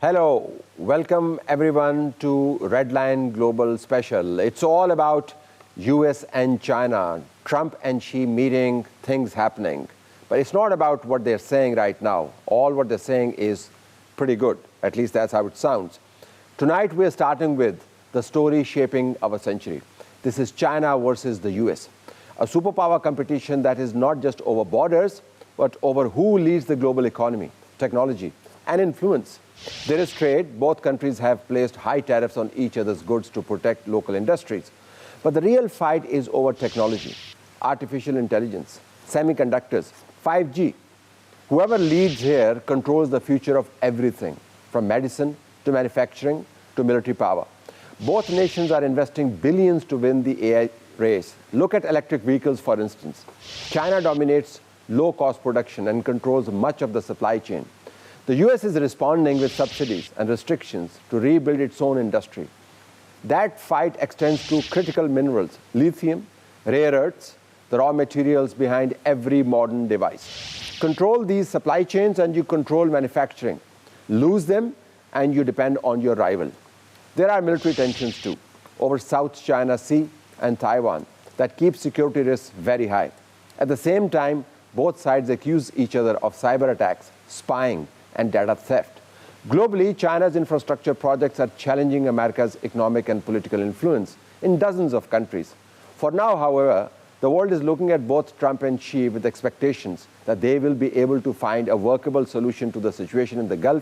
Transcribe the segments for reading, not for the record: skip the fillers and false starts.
Hello, welcome everyone to Redline Global Special. It's all about US and China, Trump and Xi meeting, things happening. But it's not about what they're saying right now. All what they're saying is pretty good. At least that's how it sounds. Tonight we're starting with the story shaping our century. This is China versus the US, a superpower competition that is not just over borders, but over who leads the global economy, technology, and influence. There is trade. Both countries have placed high tariffs on each other's goods to protect local industries. But the real fight is over technology, artificial intelligence, semiconductors, 5G. Whoever leads here controls the future of everything, from medicine to manufacturing to military power. Both nations are investing billions to win the AI race. Look at electric vehicles, for instance. China dominates low-cost production and controls much of the supply chain. The US is responding with subsidies and restrictions to rebuild its own industry. That fight extends to critical minerals, lithium, rare earths, the raw materials behind every modern device. Control these supply chains and you control manufacturing. Lose them and you depend on your rival. There are military tensions too, over South China Sea and Taiwan, that keep security risks very high. At the same time, both sides accuse each other of cyber attacks, spying, and data theft. Globally, China's infrastructure projects are challenging America's economic and political influence in dozens of countries. For now, however, the world is looking at both Trump and Xi with expectations that they will be able to find a workable solution to the situation in the Gulf,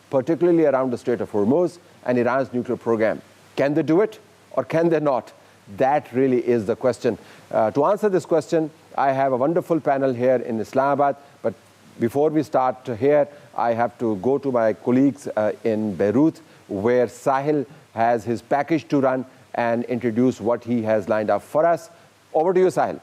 particularly around the Strait of Hormuz and Iran's nuclear program. Can they do it or can they not? That really is the question. To answer this question, I have a wonderful panel here in Islamabad, but before we start here, I have to go to my colleagues in Beirut, where Sahil has his package to run and introduce what he has lined up for us. Over to you, Sahil.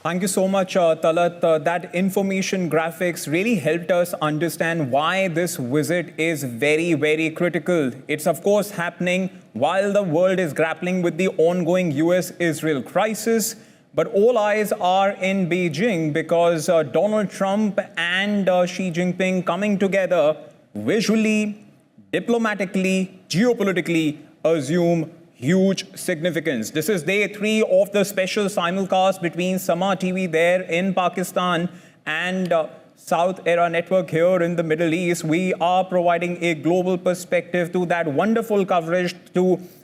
Thank you so much, Talat. That information graphics really helped us understand why this visit is very, very critical. It's, of course, happening while the world is grappling with the ongoing US-Israel crisis. But all eyes are in Beijing because Donald Trump and Xi Jinping coming together visually, diplomatically, geopolitically assume huge significance. This is day 3 of the special simulcast between Sama TV there in Pakistan and South Era Network here in the Middle East. We are providing a global perspective to that wonderful coverage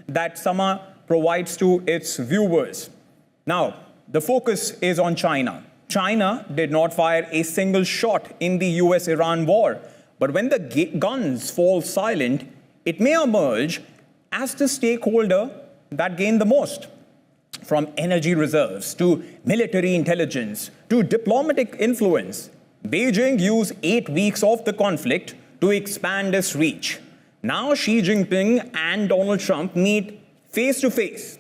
that Sama provides to its viewers. Now, the focus is on China. China did not fire a single shot in the US-Iran war. But when the guns fall silent, it may emerge as the stakeholder that gained the most. From energy reserves to military intelligence to diplomatic influence, Beijing used 8 weeks of the conflict to expand its reach. Now Xi Jinping and Donald Trump meet face to face.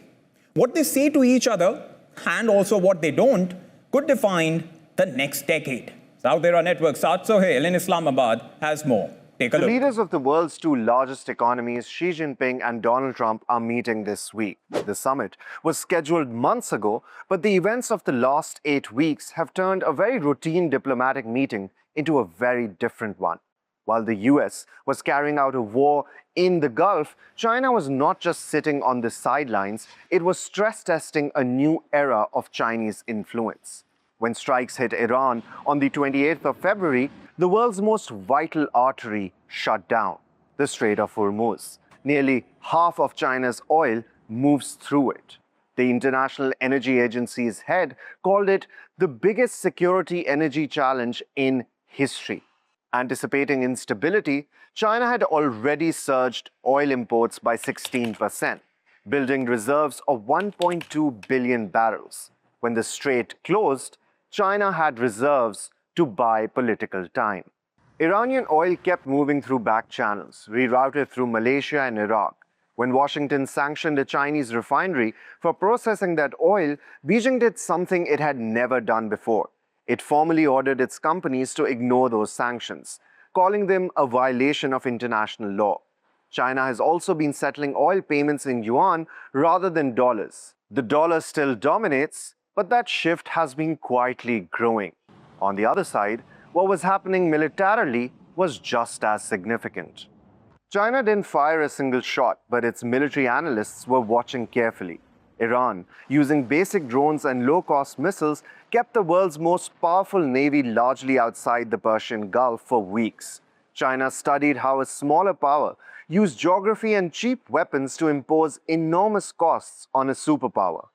What they say to each other and also what they don't could define the next decade. South Era Network, Saad Sohail in Islamabad has more. Take a look. The leaders of the world's 2 largest economies, Xi Jinping and Donald Trump, are meeting this week. The summit was scheduled months ago, but the events of the last 8 weeks have turned a very routine diplomatic meeting into a very different one. While the US was carrying out a war in the Gulf, China was not just sitting on the sidelines, it was stress testing a new era of Chinese influence. When strikes hit Iran on the 28th of February, the world's most vital artery shut down, the Strait of Hormuz. Nearly half of China's oil moves through it. The International Energy Agency's head called it the biggest security energy challenge in history. Anticipating instability, China had already surged oil imports by 16%, building reserves of 1.2 billion barrels. When the strait closed, China had reserves to buy political time. Iranian oil kept moving through back channels, rerouted through Malaysia and Iraq. When Washington sanctioned a Chinese refinery for processing that oil, Beijing did something it had never done before. It formally ordered its companies to ignore those sanctions, calling them a violation of international law. China has also been settling oil payments in yuan rather than dollars. The dollar still dominates, but that shift has been quietly growing. On the other side, what was happening militarily was just as significant. China didn't fire a single shot, but its military analysts were watching carefully. Iran, using basic drones and low-cost missiles, kept the world's most powerful navy largely outside the Persian Gulf for weeks. China studied how a smaller power used geography and cheap weapons to impose enormous costs on a superpower.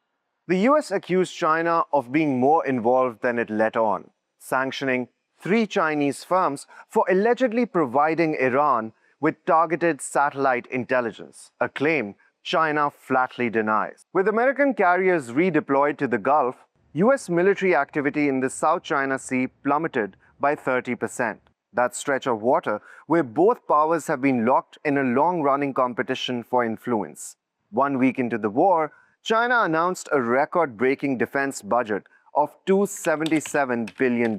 The US accused China of being more involved than it let on, sanctioning 3 Chinese firms for allegedly providing Iran with targeted satellite intelligence, a claim China flatly denies. With American carriers redeployed to the Gulf, US military activity in the South China Sea plummeted by 30%. That stretch of water where both powers have been locked in a long-running competition for influence. 1 week into the war, China announced a record-breaking defense budget of $277 billion.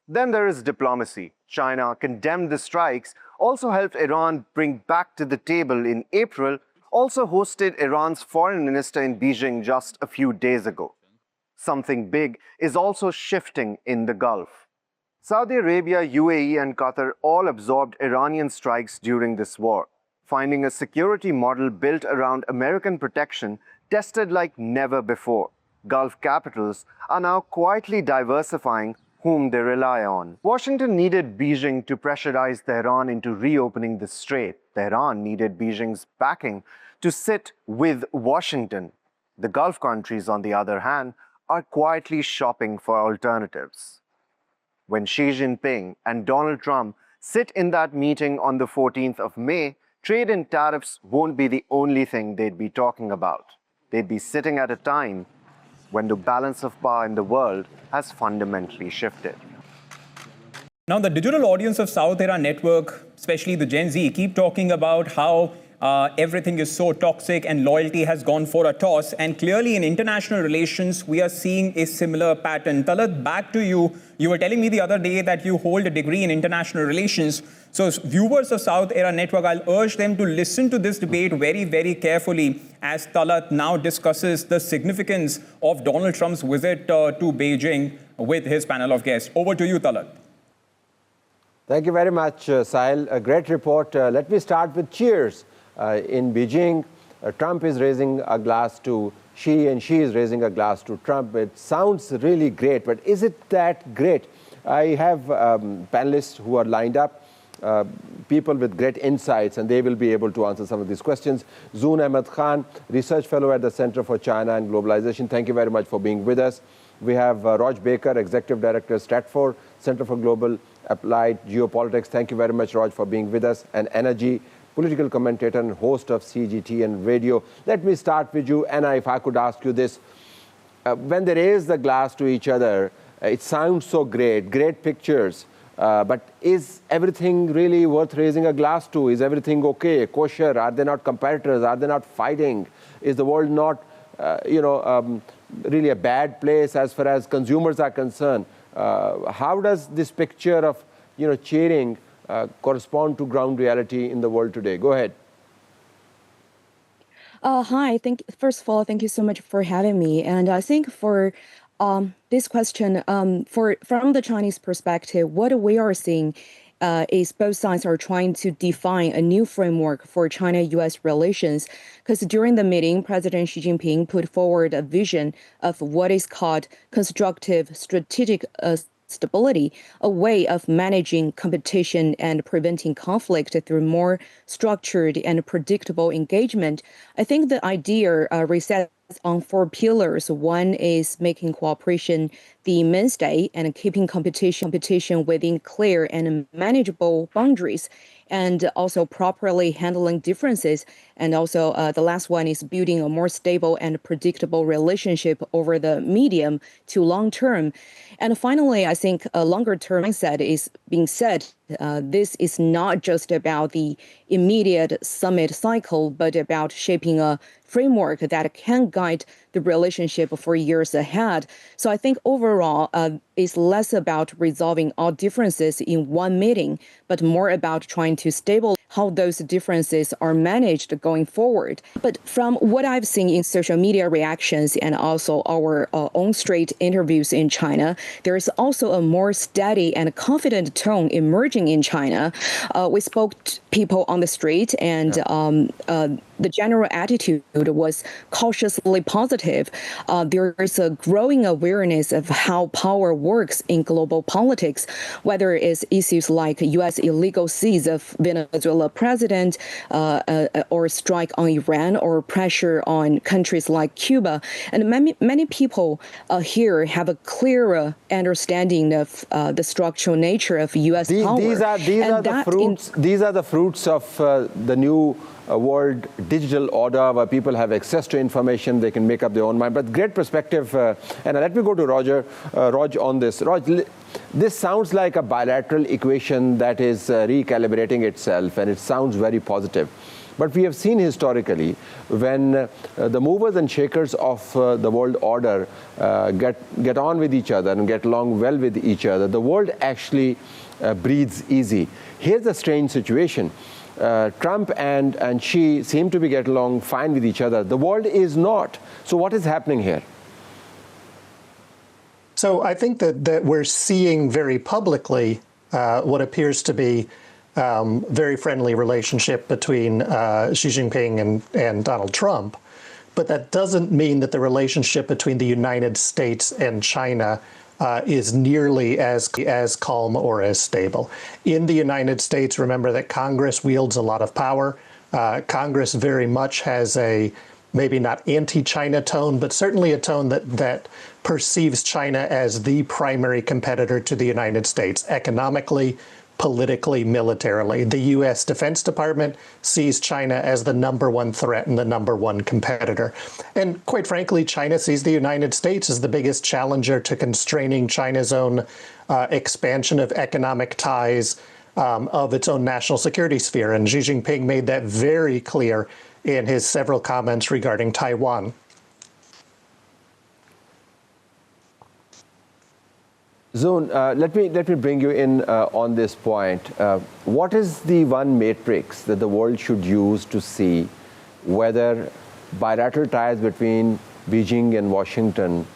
Then there is diplomacy. China condemned the strikes, also helped Iran bring back to the table in April, also hosted Iran's foreign minister in Beijing just a few days ago. Something big is also shifting in the Gulf. Saudi Arabia, UAE, and Qatar all absorbed Iranian strikes during this war, finding a security model built around American protection tested like never before. Gulf capitals are now quietly diversifying whom they rely on. Washington needed Beijing to pressurize Tehran into reopening the strait. Tehran needed Beijing's backing to sit with Washington. The Gulf countries, on the other hand, are quietly shopping for alternatives. When Xi Jinping and Donald Trump sit in that meeting on the 14th of May, trade and tariffs won't be the only thing they'd be talking about. They'd be sitting at a time when the balance of power in the world has fundamentally shifted. Now, the digital audience of South Era Network, especially the Gen Z, keep talking about how everything is so toxic and loyalty has gone for a toss. And clearly in international relations, we are seeing a similar pattern. Talat, back to you. You were telling me the other day that you hold a degree in international relations. So viewers of South Era Network, I'll urge them to listen to this debate very, very carefully as Talat now discusses the significance of Donald Trump's visit to Beijing with his panel of guests. Over to you, Talat. Thank you very much, Sahil. A great report. Let me start with cheers. In Beijing, Trump is raising a glass to Xi and Xi is raising a glass to Trump. It sounds really great, but is it that great? I have panelists who are lined up, people with great insights, and they will be able to answer some of these questions. Zoon Ahmed Khan, research fellow at the Center for China and Globalization. Thank you very much for being with us. We have Raj Baker, Executive Director, Stratfor, Center for Global Applied Geopolitics. Thank you very much, Raj, for being with us. And Energy, political commentator and host of CGT and radio. Let me start with you, Anna, if I could ask you this. When they raise the glass to each other, it sounds so great, great pictures, but is everything really worth raising a glass to? Is everything okay, kosher? Are they not competitors? Are they not fighting? Is the world not, really a bad place as far as consumers are concerned? How does this picture of, cheering correspond to ground reality in the world today? Go ahead. Hi. First of all, thank you so much for having me. And I think for this question, from the Chinese perspective, what we are seeing is both sides are trying to define a new framework for China-U.S. relations. Because during the meeting, President Xi Jinping put forward a vision of what is called constructive strategic stability, a way of managing competition and preventing conflict through more structured and predictable engagement. I think the idea resets on 4 pillars. One is making cooperation the mainstay and keeping competition within clear and manageable boundaries, and also properly handling differences. And also the last one is building a more stable and predictable relationship over the medium to long term. And finally, I think a longer term mindset is being said. This is not just about the immediate summit cycle, but about shaping a framework that can guide the relationship for years ahead. So I think overall, is less about resolving all differences in one meeting, but more about trying to stabilize how those differences are managed going forward. But from what I've seen in social media reactions and also our own straight interviews in China, there is also a more steady and confident tone emerging in China. We spoke to people on the street, and the general attitude was cautiously positive. There is a growing awareness of how power works in global politics, whether it's issues like U.S. illegal seize of Venezuela president, or strike on Iran, or pressure on countries like Cuba. And many people here have a clearer understanding of the structural nature of U.S. power. These are the fruits of the new world digital order, where people have access to information, they can make up their own mind. But great perspective. And let me go to Raj on this. Raj, this sounds like a bilateral equation that is recalibrating itself, and it sounds very positive. But we have seen historically, when the movers and shakers of the world order get on with each other and get along well with each other, the world actually breathes easy. Here's a strange situation. Trump and Xi seem to be getting along fine with each other. The world is not. So what is happening here? So I think that we're seeing very publicly what appears to be very friendly relationship between Xi Jinping and Donald Trump. But that doesn't mean that the relationship between the United States and China is nearly as calm or as stable. In the United States, remember that Congress wields a lot of power. Congress very much has a maybe not anti-China tone, but certainly a tone that perceives China as the primary competitor to the United States economically, politically, militarily. The U.S. Defense Department sees China as the #1 threat and the #1 competitor. And quite frankly, China sees the United States as the biggest challenger to constraining China's own expansion of economic ties of its own national security sphere. And Xi Jinping made that very clear in his several comments regarding Taiwan. Zoon, let me bring you in on this point. What is the one matrix that the world should use to see whether bilateral ties between Beijing and Washington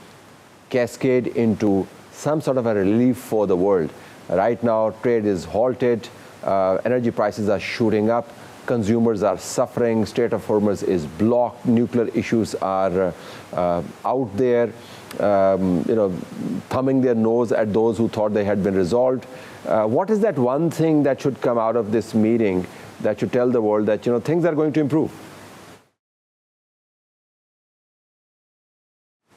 cascade into some sort of a relief for the world? Right now, trade is halted, energy prices are shooting up, consumers are suffering, Strait of Hormuz is blocked, nuclear issues are out there. Thumbing their nose at those who thought they had been resolved. What is that one thing that should come out of this meeting that should tell the world that things are going to improve?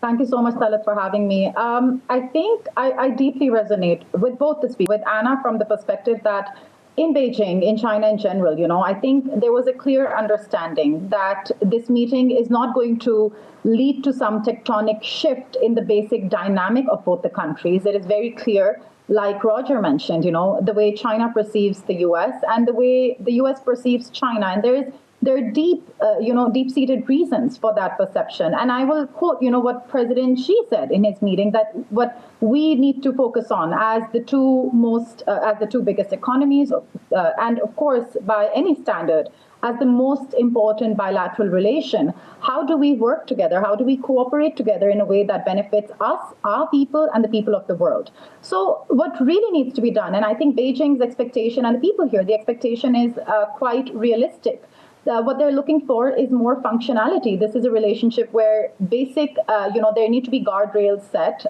Thank you so much, Talat, for having me. I think I deeply resonate with both the speakers, with Anna from the perspective that in Beijing, in China in general, I think there was a clear understanding that this meeting is not going to lead to some tectonic shift in the basic dynamic of both the countries. It is very clear, like Roger mentioned, the way China perceives the U.S. and the way the U.S. perceives China. And there are deep-seated reasons for that perception. And I will quote, what President Xi said in his meeting, that what we need to focus on as the two biggest economies, and of course, by any standard, as the most important bilateral relation. How do we work together? How do we cooperate together in a way that benefits us, our people, and the people of the world? So what really needs to be done, and I think Beijing's expectation and the people here, the expectation is quite realistic. What they're looking for is more functionality. This is a relationship where basic, there need to be guardrails set.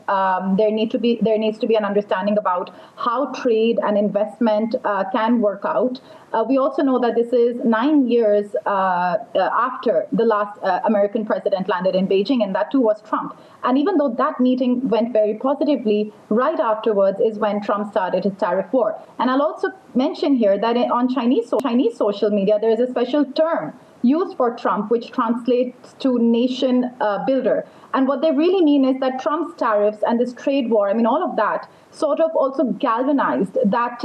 There needs to be an understanding about how trade and investment can work out. We also know that this is 9 years after the last American president landed in Beijing, and that too was Trump. And even though that meeting went very positively, right afterwards is when Trump started his tariff war. And I'll also mention here that on Chinese social media, there is a special term used for Trump, which translates to nation builder. And what they really mean is that Trump's tariffs and this trade war, all of that sort of also galvanized that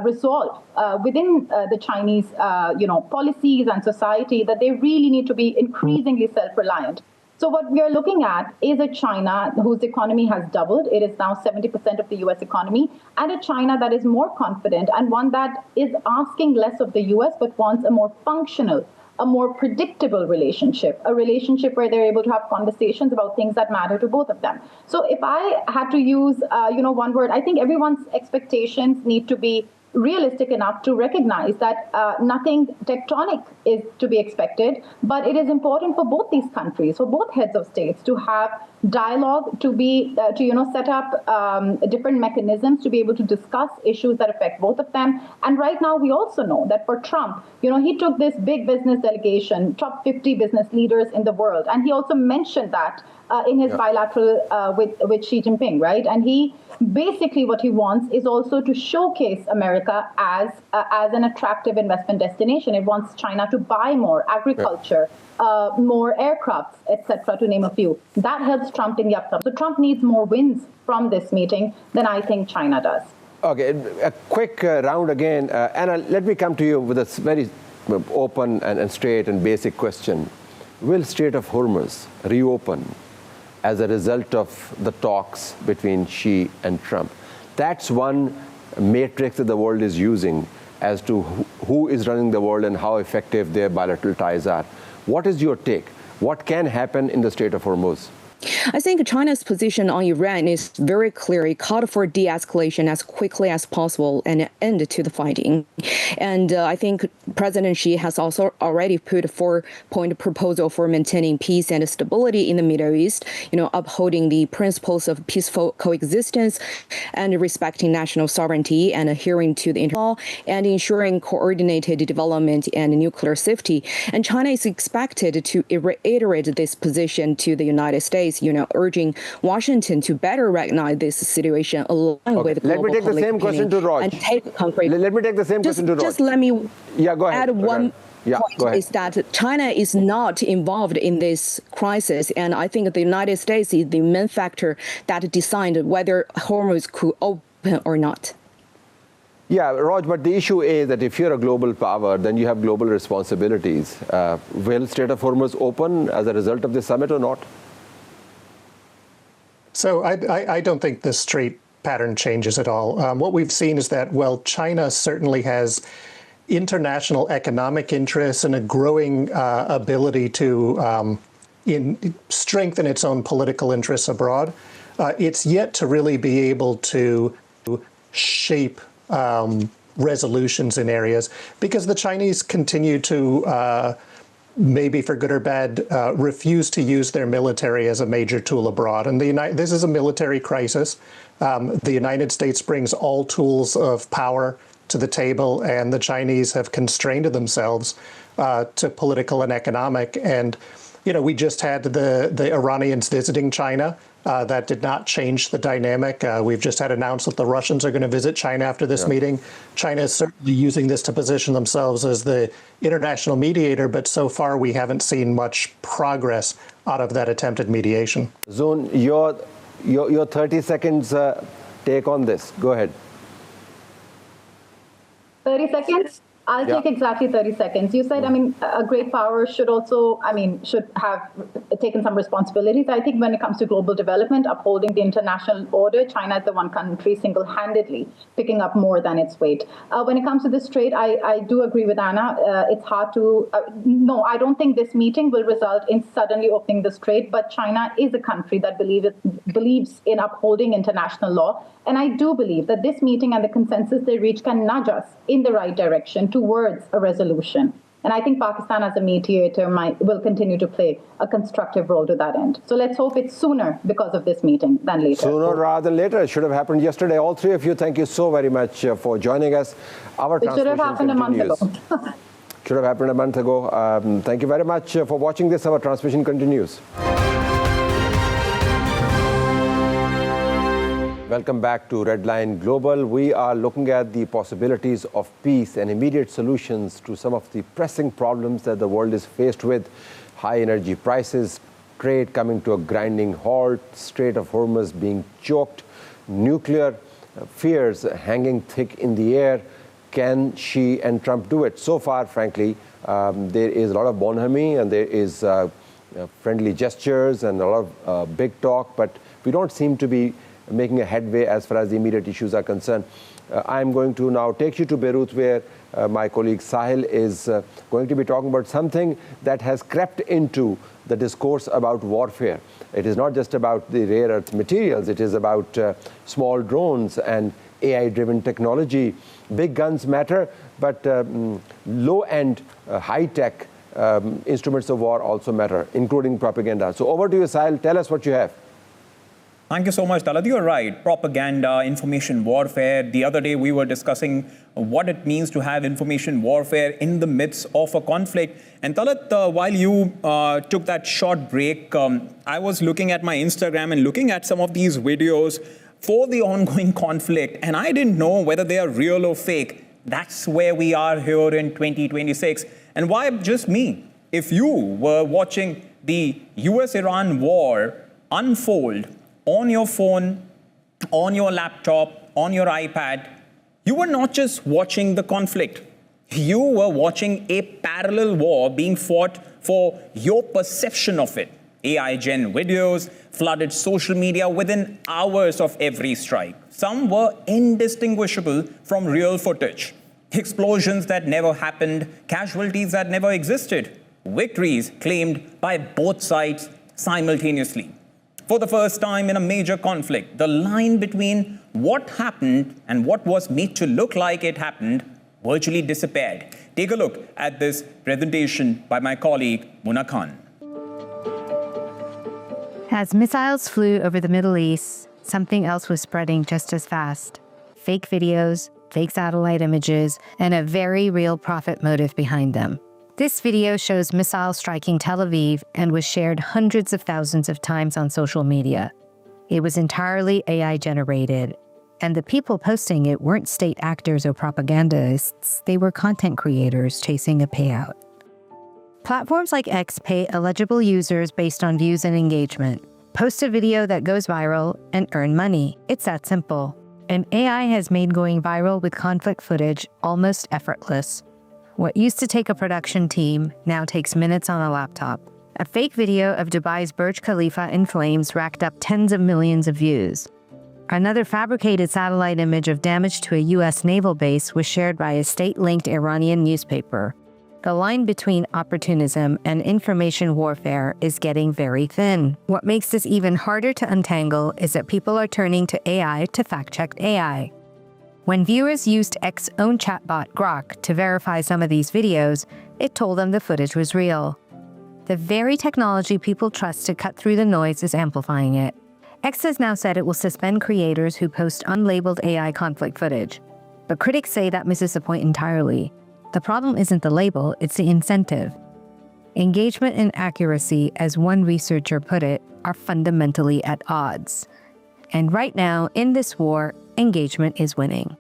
resolve within the Chinese policies and society, that they really need to be increasingly self-reliant. So what we are looking at is a China whose economy has doubled. It is now 70% of the US economy, and a China that is more confident and one that is asking less of the US but wants a more functional, a more predictable relationship, a relationship where they're able to have conversations about things that matter to both of them. So if I had to use, one word, I think everyone's expectations need to be realistic enough to recognize that nothing tectonic is to be expected, but it is important for both these countries, for both heads of states, to have dialogue, to be set up different mechanisms to be able to discuss issues that affect both of them. And right now, we also know that for Trump, he took this big business delegation, top 50 business leaders in the world, and he also mentioned that in his bilateral with Xi Jinping, right? And he basically what he wants is also to showcase America as an attractive investment destination. It wants China to buy more agriculture, more aircrafts, etc., to name a few. That helps Trump in the upcoming. So Trump needs more wins from this meeting than I think China does. Okay, a quick round again. Anna, let me come to you with a very open and straight and basic question. Will Strait of Hormuz reopen as a result of the talks between Xi and Trump? That's one matrix that the world is using as to who is running the world and how effective their bilateral ties are. What is your take? What can happen in the Strait of Hormuz? I think China's position on Iran is very clear. It called for de-escalation as quickly as possible and an end to the fighting. And I think President Xi has also already put a 4-point proposal for maintaining peace and stability in the Middle East, upholding the principles of peaceful coexistence and respecting national sovereignty and adhering to the international law and ensuring coordinated development and nuclear safety. And China is expected to reiterate this position to the United States, urging Washington to better recognize this situation along with global. Let me take the same question to Raj. And take concrete. Let me take the same question to Raj. Just let me go ahead. add one point is that China is not involved in this crisis, and I think the United States is the main factor that decided whether Hormuz could open or not. Yeah, Raj, but the issue is that if you're a global power, then you have global responsibilities. Will Strait of Hormuz open as a result of this summit or not? So I don't think the strait pattern changes at all. What we've seen is that, China certainly has international economic interests and a growing ability to strengthen its own political interests abroad. It's yet to really be able to shape resolutions in areas because the Chinese continue to maybe for good or bad, refuse to use their military as a major tool abroad. And this is a military crisis. The United States brings all tools of power to the table, and the Chinese have constrained themselves to political and economic. And, we just had the Iranians visiting China. That did not change the dynamic. We've just had announced that the Russians are going to visit China after this meeting. China is certainly using this to position themselves as the international mediator, but so far we haven't seen much progress out of that attempted mediation. Zoon, your 30 seconds take on this. Go ahead. 30 seconds? I'll take exactly 30 seconds. You said, a great power should also, should have taken some responsibilities. I think when it comes to global development, upholding the international order, China is the one country single-handedly picking up more than its weight. When it comes to the Strait, I do agree with Anna. It's hard to, no, I don't think this meeting will result in suddenly opening the Strait, but China is a country that believes in upholding international law. And I do believe that this meeting and the consensus they reach can nudge us in the right direction towards a resolution. And I think Pakistan as a mediator will continue to play a constructive role to that end. So let's hope it's sooner because of this meeting than later. Sooner rather than later. It should have happened yesterday. All three of you, thank you so very much for joining us. It should have happened continues. A month ago. Should have happened a month ago. Thank you very much for watching this. Our transmission continues. Welcome back to Redline Global. We are looking at the possibilities of peace and immediate solutions to some of the pressing problems that the world is faced with. High energy prices, trade coming to a grinding halt, Strait of Hormuz being choked, nuclear fears hanging thick in the air. Can Xi and Trump do it? So far, frankly, there is a lot of bonhomie and there is friendly gestures and a lot of big talk, but we don't seem to be making a headway as far as the immediate issues are concerned. I'm going to now take you to Beirut, where my colleague Sahil is going to be talking about something that has crept into the discourse about warfare. It is not just about the rare earth materials, it is about small drones and AI-driven technology. Big guns matter, but low-end, high-tech instruments of war also matter, including propaganda. So over to you, Sahil. Tell us what you have. Thank you so much, Talat. You're right. Propaganda, information warfare. The other day we were discussing what it means to have information warfare in the midst of a conflict. And Talat, while you took that short break, I was looking at my Instagram and looking at some of these videos for the ongoing conflict, and I didn't know whether they are real or fake. That's where we are here in 2026. And why just me? If you were watching the US-Iran war unfold on your phone, on your laptop, on your iPad, you were not just watching the conflict. You were watching a parallel war being fought for your perception of it. AI-gen videos flooded social media within hours of every strike. Some were indistinguishable from real footage. Explosions that never happened, casualties that never existed, victories claimed by both sides simultaneously. For the first time in a major conflict, the line between what happened and what was made to look like it happened virtually disappeared. Take a look at this presentation by my colleague, Muna Khan. As missiles flew over the Middle East, something else was spreading just as fast. Fake videos, fake satellite images, and a very real profit motive behind them. This video shows missiles striking Tel Aviv and was shared hundreds of thousands of times on social media. It was entirely AI-generated, and the people posting it weren't state actors or propagandists, they were content creators chasing a payout. Platforms like X pay eligible users based on views and engagement. Post a video that goes viral and earn money. It's that simple. And AI has made going viral with conflict footage almost effortless. What used to take a production team now takes minutes on a laptop. A fake video of Dubai's Burj Khalifa in flames racked up tens of millions of views. Another fabricated satellite image of damage to a U.S. naval base was shared by a state-linked Iranian newspaper. The line between opportunism and information warfare is getting very thin. What makes this even harder to untangle is that people are turning to AI to fact-check AI. When viewers used X's own chatbot, Grok, to verify some of these videos, it told them the footage was real. The very technology people trust to cut through the noise is amplifying it. X has now said it will suspend creators who post unlabeled AI conflict footage. But critics say that misses the point entirely. The problem isn't the label, it's the incentive. Engagement and accuracy, as one researcher put it, are fundamentally at odds. And right now, in this war, engagement is winning.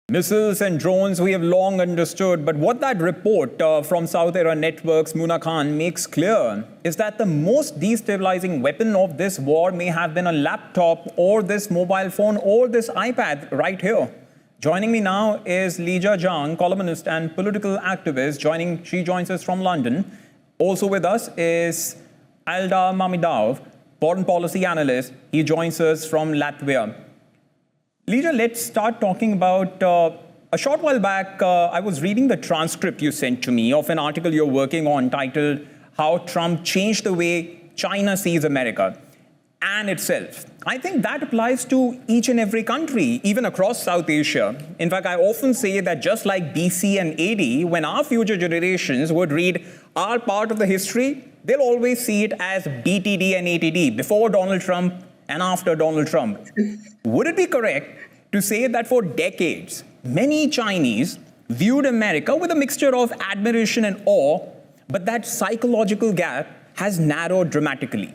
Missiles and drones we have long understood, but what that report from South Era Networks, Muna Khan, makes clear is that the most destabilizing weapon of this war may have been a laptop or this mobile phone or this iPad right here. Joining me now is Lija Zhang, columnist and political activist. She joins us from London. Also with us is Eldar Mamidov, foreign policy analyst. He joins us from Latvia. Lija, let's start talking about, a short while back, I was reading the transcript you sent to me of an article you're working on titled, How Trump Changed the Way China Sees America and Itself. I think that applies to each and every country, even across South Asia. In fact, I often say that just like BC and AD, when our future generations would read our part of the history, they'll always see it as BTD and ATD, before Donald Trump and after Donald Trump. Would it be correct to say that for decades, many Chinese viewed America with a mixture of admiration and awe, but that psychological gap has narrowed dramatically?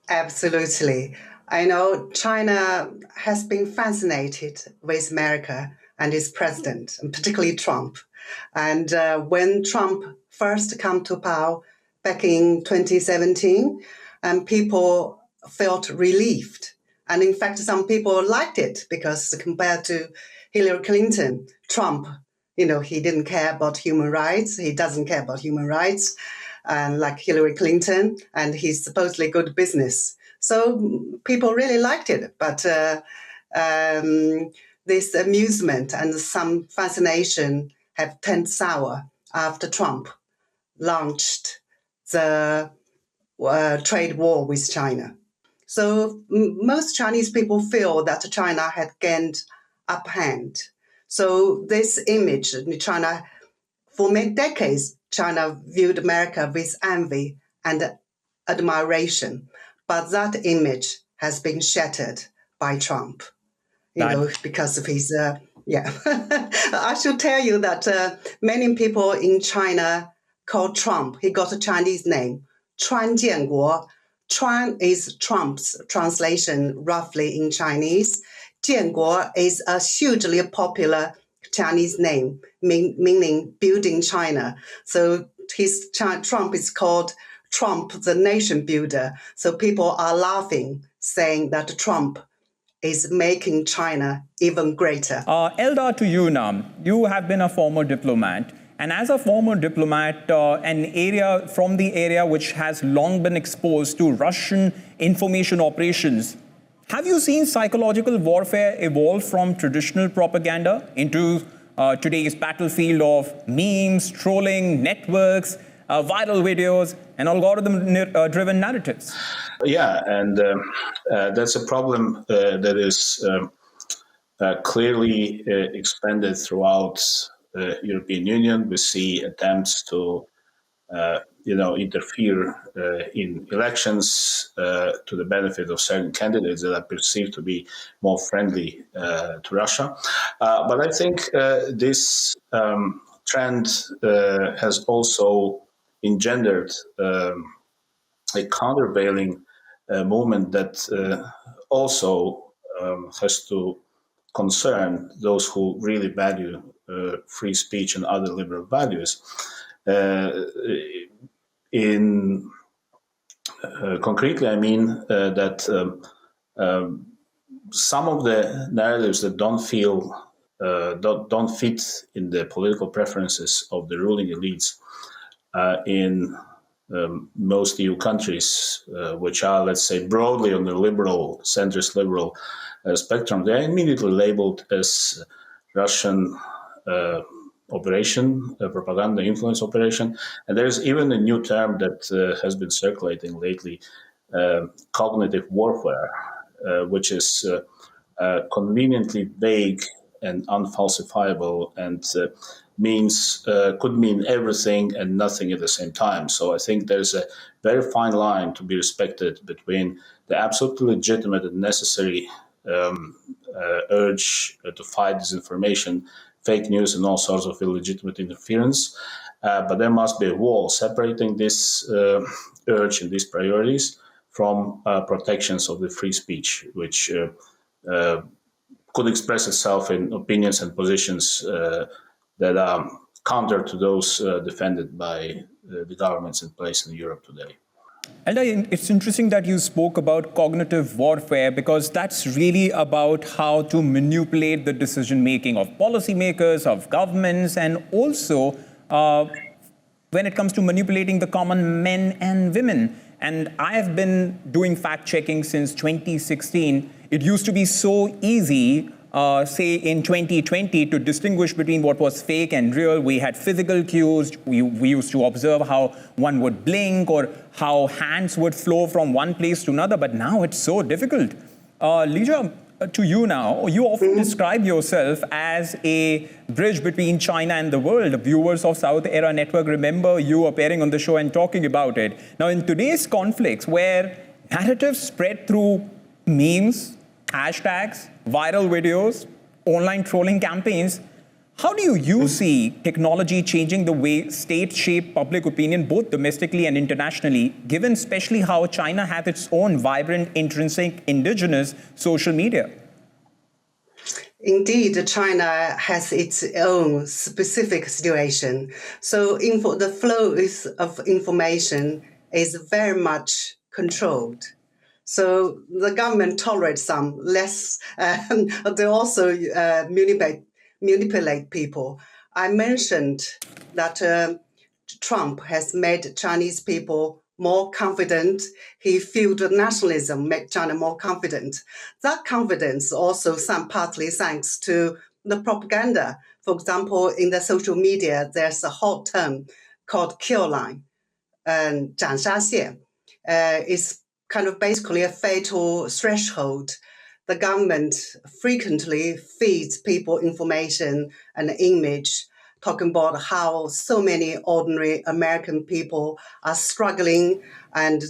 Absolutely. I know China has been fascinated with America and its president, and particularly Trump. And when Trump first came to power back in 2017, people felt relieved. And in fact, some people liked it because compared to Hillary Clinton, Trump, he didn't care about human rights. He doesn't care about human rights. like Hillary Clinton, and he's supposedly good business. So people really liked it. But this amusement and some fascination have turned sour after Trump launched the trade war with China. So most Chinese people feel that China had gained upper hand. So this image in China, for many decades, China viewed America with envy and admiration. But that image has been shattered by Trump, because of his, I should tell you that many people in China call Trump, he got a Chinese name, Chuan Jianguo. Chuan is Trump's translation roughly in Chinese. Jianguo is a hugely popular Chinese name, meaning building China. So Trump is called Trump, the nation builder. So people are laughing, saying that Trump is making China even greater. Eldar, to you now. You have been a former diplomat. And as a former diplomat, from the area which has long been exposed to Russian information operations, have you seen psychological warfare evolve from traditional propaganda into today's battlefield of memes, trolling, networks, viral videos, and algorithm-driven narratives? Yeah, and that's a problem that is clearly expanded throughout the European Union. We see attempts to, interfere in elections to the benefit of certain candidates that are perceived to be more friendly to Russia. But I think this trend has also engendered a countervailing movement that also has to concern those who really value free speech and other liberal values. Concretely, I mean that some of the narratives that don't fit in the political preferences of the ruling elites in most EU countries, which are, let's say, broadly on the liberal, centrist liberal spectrum, they are immediately labeled as Russian operation, propaganda influence operation. And there's even a new term that has been circulating lately, cognitive warfare, which is conveniently vague and unfalsifiable and could mean everything and nothing at the same time. So I think there's a very fine line to be respected between the absolutely legitimate and necessary urge to fight disinformation, fake news, and all sorts of illegitimate interference. But there must be a wall separating this urge and these priorities from protections of the free speech, which could express itself in opinions and positions that are counter to those defended by the governments in place in Europe today. And it's interesting that you spoke about cognitive warfare, because that's really about how to manipulate the decision-making of policymakers, of governments, and also when it comes to manipulating the common men and women. And I have been doing fact-checking since 2016. It used to be so easy, say in 2020, to distinguish between what was fake and real. We had physical cues. We used to observe how one would blink or how hands would flow from one place to another. But now it's so difficult. Lija, to you now, you often describe yourself as a bridge between China and the world. Viewers of South Era Network remember you appearing on the show and talking about it. Now, in today's conflicts, where narratives spread through memes, hashtags, viral videos, online trolling campaigns, how do you see technology changing the way states shape public opinion, both domestically and internationally, given especially how China has its own vibrant, intrinsic, indigenous social media? Indeed, China has its own specific situation. So the flow of information is very much controlled. So the government tolerates some, less, they also manipulate people. I mentioned that Trump has made Chinese people more confident. He fueled nationalism, made China more confident. That confidence also partly thanks to the propaganda. For example, in the social media, there's a hot term called kill line, 斩杀线. It's kind of basically a fatal threshold. The government frequently feeds people information and image, talking about how so many ordinary American people are struggling and,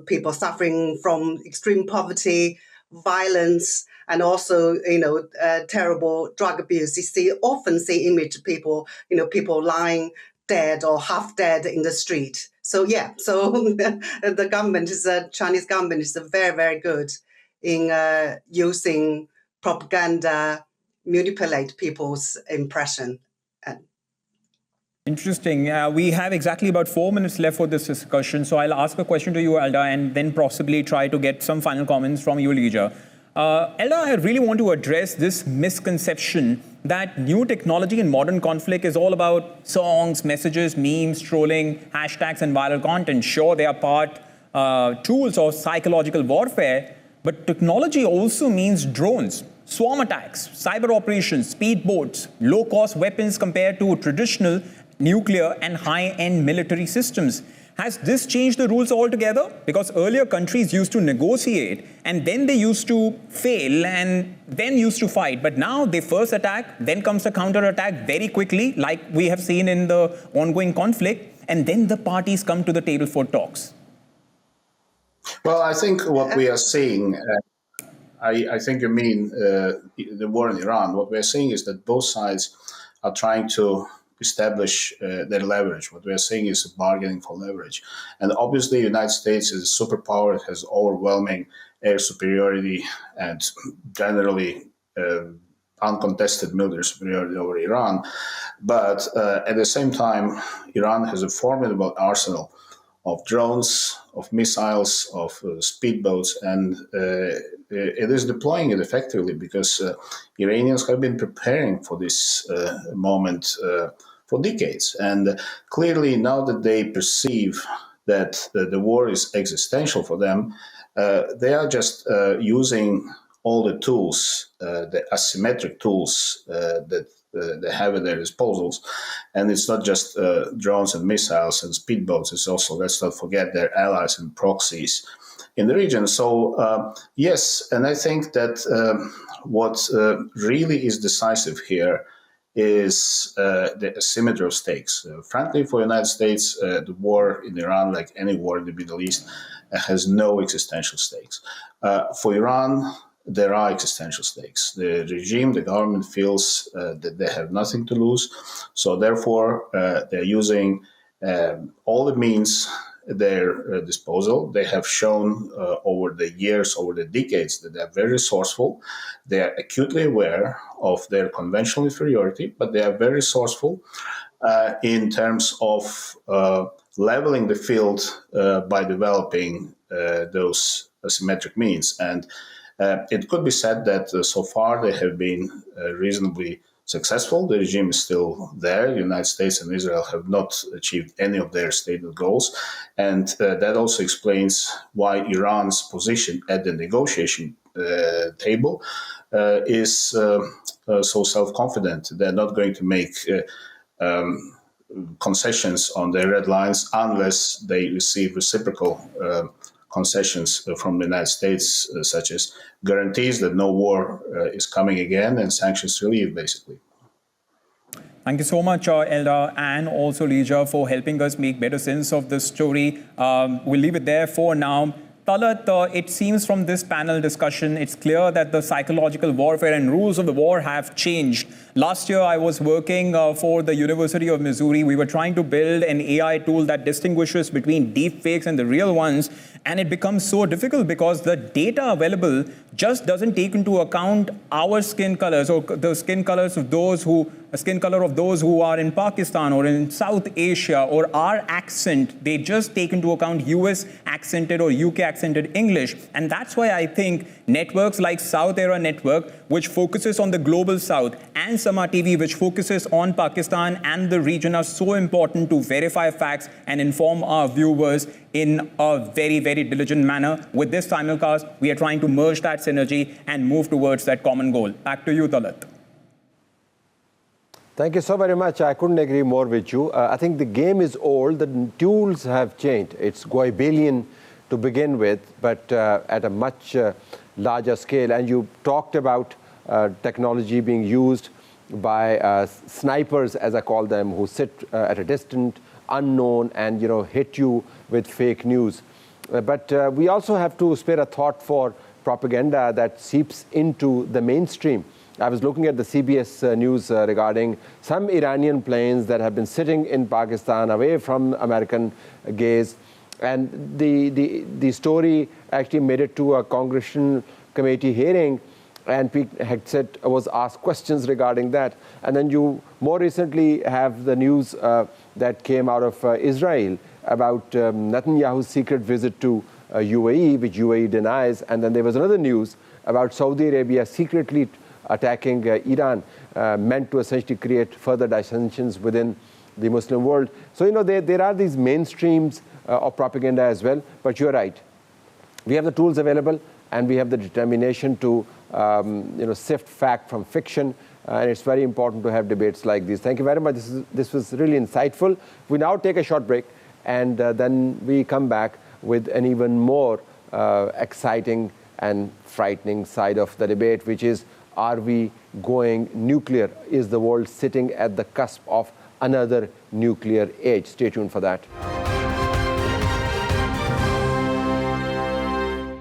people suffering from extreme poverty, violence, and also, terrible drug abuse. Often see image of people, people lying dead or half dead in the street. So the government Chinese government is very, very good in using propaganda, manipulate people's impression. Interesting. We have exactly about 4 minutes left for this discussion, so I'll ask a question to you, Elda, and then possibly try to get some final comments from you, Lija. Elda, I really want to address this misconception that new technology in modern conflict is all about songs, messages, memes, trolling, hashtags, and viral content. Sure, they are part tools of psychological warfare, but technology also means drones, swarm attacks, cyber operations, speedboats, low-cost weapons compared to traditional nuclear and high-end military systems. Has this changed the rules altogether? Because earlier countries used to negotiate and then they used to fail and then used to fight. But now they first attack, then comes a counter-attack very quickly, like we have seen in the ongoing conflict, and then the parties come to the table for talks. Well, I think what we are seeing, I think you mean the war in Iran. What we're seeing is that both sides are trying to establish their leverage. What we're seeing is bargaining for leverage. And obviously, the United States is a superpower. It has overwhelming air superiority and generally uncontested military superiority over Iran. But at the same time, Iran has a formidable arsenal of drones, of missiles, of speedboats, and it is deploying it effectively because Iranians have been preparing for this moment for decades. And clearly, now that they perceive that the war is existential for them, they are just using all the tools, the asymmetric tools that they have at their disposals. And it's not just drones and missiles and speedboats, it's also, let's not forget, their allies and proxies in the region. So, yes, and I think that what really is decisive here is the asymmetry of stakes. Frankly, for the United States, the war in Iran, like any war in the Middle East, has no existential stakes. For Iran, there are existential stakes. The regime, the government feels that they have nothing to lose. So therefore, they're using all the means at their disposal. They have shown over the years, over the decades, that they're very resourceful. They are acutely aware of their conventional inferiority, but they are very resourceful in terms of leveling the field by developing those asymmetric means. And it could be said that so far they have been reasonably successful. The regime is still there. The United States and Israel have not achieved any of their stated goals. And that also explains why Iran's position at the negotiation table is so self-confident. They're not going to make concessions on their red lines unless they receive reciprocal concessions from the United States, such as guarantees that no war is coming again and sanctions relief, basically. Thank you so much, Elda, and also Lija, for helping us make better sense of this story. We'll leave it there for now. Talat, it seems from this panel discussion, it's clear that the psychological warfare and rules of the war have changed. Last year, I was working for the University of Missouri. We were trying to build an AI tool that distinguishes between deep fakes and the real ones. And it becomes so difficult because the data available just doesn't take into account our skin colors or the skin colors of those who skin color of those who are in Pakistan or in South Asia, or our accent. They just take into account US accented or UK accented English. And that's why I think networks like South Era Network, which focuses on the global South, and Sama TV, which focuses on Pakistan and the region, are so important to verify facts and inform our viewers in a very, very diligent manner. With this simulcast, we are trying to merge that synergy and move towards that common goal. Back to you, Talat. Thank you so very much. I couldn't agree more with you. I think the game is old. The tools have changed. It's Goebbelian to begin with, but at a much larger scale. And you talked about technology being used by snipers, as I call them, who sit at a distant, unknown, and hit you with fake news. But we also have to spare a thought for propaganda that seeps into the mainstream. I was looking at the CBS news regarding some Iranian planes that have been sitting in Pakistan away from American gaze. And the story actually made it to a congressional committee hearing, and Pete Hegseth was asked questions regarding that. And then you more recently have the news that came out of Israel about Netanyahu's secret visit to UAE, which UAE denies. And then there was another news about Saudi Arabia secretly attacking Iran, meant to essentially create further dissensions within the Muslim world. So, there are these mainstreams of propaganda as well, but you're right. We have the tools available, and we have the determination to, sift fact from fiction, and it's very important to have debates like these. Thank you very much. This was really insightful. We now take a short break, and then we come back with an even more exciting and frightening side of the debate, which is, are we going nuclear? Is the world sitting at the cusp of another nuclear age? Stay tuned for that.